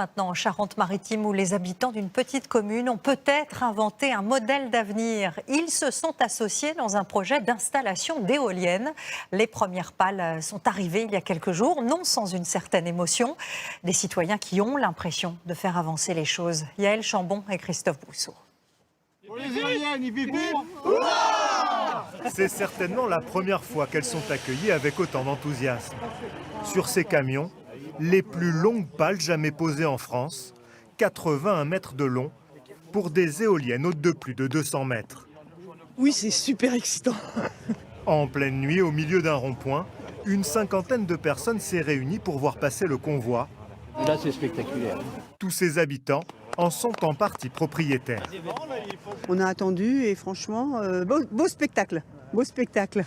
maintenant en Charente-Maritime où les habitants d'une petite commune ont peut-être inventé un modèle d'avenir. Ils se sont associés dans un projet d'installation d'éoliennes. Les premières pales sont arrivées il y a quelques jours, non sans une certaine émotion. Des citoyens qui ont l'impression de faire avancer les choses. Yaël Chambon et Christophe Brousseau. C'est certainement la première fois qu'elles sont accueillies avec autant d'enthousiasme. Sur ces camions, les plus longues pales jamais posées en France, 81 mètres de long, pour des éoliennes hautes de plus de 200 mètres. Oui, c'est super excitant. En pleine nuit, au milieu d'un rond-point, une cinquantaine de personnes s'est réunie pour voir passer le convoi. Là, c'est spectaculaire. Tous ces habitants en sont en partie propriétaires. On a attendu et franchement, beau spectacle. Beau spectacle.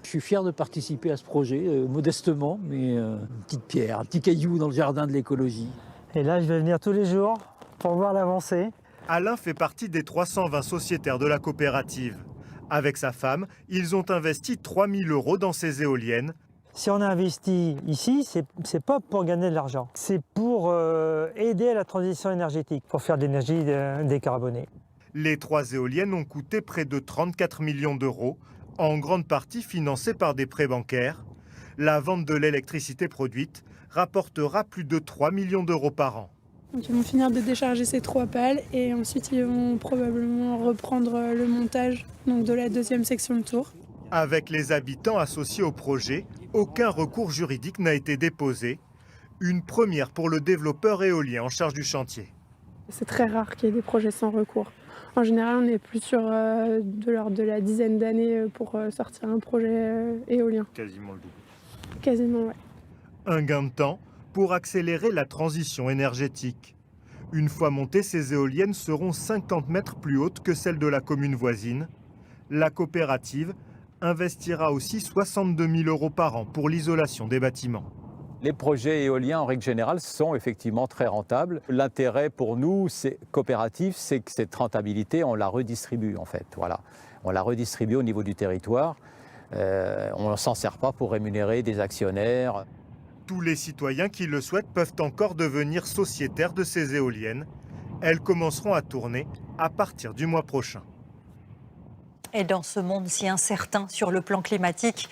Je suis fier de participer à ce projet, modestement, mais une petite pierre, un petit caillou dans le jardin de l'écologie. Et là, je vais venir tous les jours pour voir l'avancée. Alain fait partie des 320 sociétaires de la coopérative. Avec sa femme, ils ont investi 3 000 € dans ces éoliennes. Si on a investi ici, c'est pas pour gagner de l'argent. C'est pour aider à la transition énergétique, pour faire de l'énergie décarbonée. Les 3 éoliennes ont coûté près de 34 millions d'euros, en grande partie financées par des prêts bancaires. La vente de l'électricité produite rapportera plus de 3 millions d'euros par an. Donc ils vont finir de décharger ces 3 pales et ensuite ils vont probablement reprendre le montage donc de la deuxième section de tour. Avec les habitants associés au projet, aucun recours juridique n'a été déposé. Une première pour le développeur éolien en charge du chantier. C'est très rare qu'il y ait des projets sans recours. En général, on est plus sur de l'ordre de la dizaine d'années pour sortir un projet éolien. Quasiment le double. Quasiment, ouais. Un gain de temps pour accélérer la transition énergétique. Une fois montées, ces éoliennes seront 50 mètres plus hautes que celles de la commune voisine. La coopérative investira aussi 62 000 € par an pour l'isolation des bâtiments. Les projets éoliens, en règle générale, sont effectivement très rentables. L'intérêt pour nous, coopératif, c'est que cette rentabilité, on la redistribue en fait. Voilà. On la redistribue au niveau du territoire. On ne s'en sert pas pour rémunérer des actionnaires. Tous les citoyens qui le souhaitent peuvent encore devenir sociétaires de ces éoliennes. Elles commenceront à tourner à partir du mois prochain. Et dans ce monde si incertain sur le plan climatique,